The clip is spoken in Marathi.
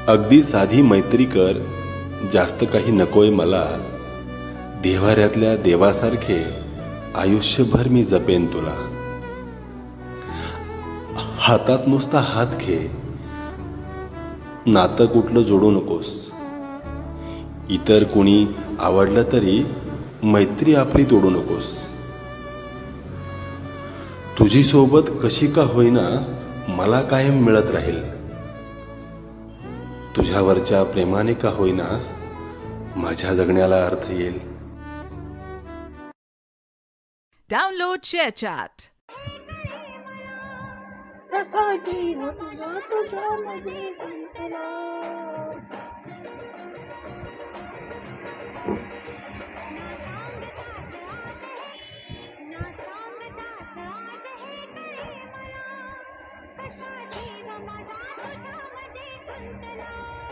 अगदी साधी मैत्री कर, जास्त काही नकोय मला. देव्हाऱ्यातल्या देवासारखे आयुष्यभर मी जपेन तुला. हातात नुसता हात घे, नातं कुठलं जोडू नकोस. इतर कुणी आवडलं तरी मैत्री आपली तोडू नकोस. तुझी सोबत कशी का होईना मला कायम मिळत राहील. तुझ्यावरच्या प्रेमाने का होईना माझ्या जगण्याला अर्थ येईल. Download ShareChat. कसा जीव तुझा तुझ्यामध्ये गुंतला. कसा जीव माझा तुझ्यामध्ये गुंतला.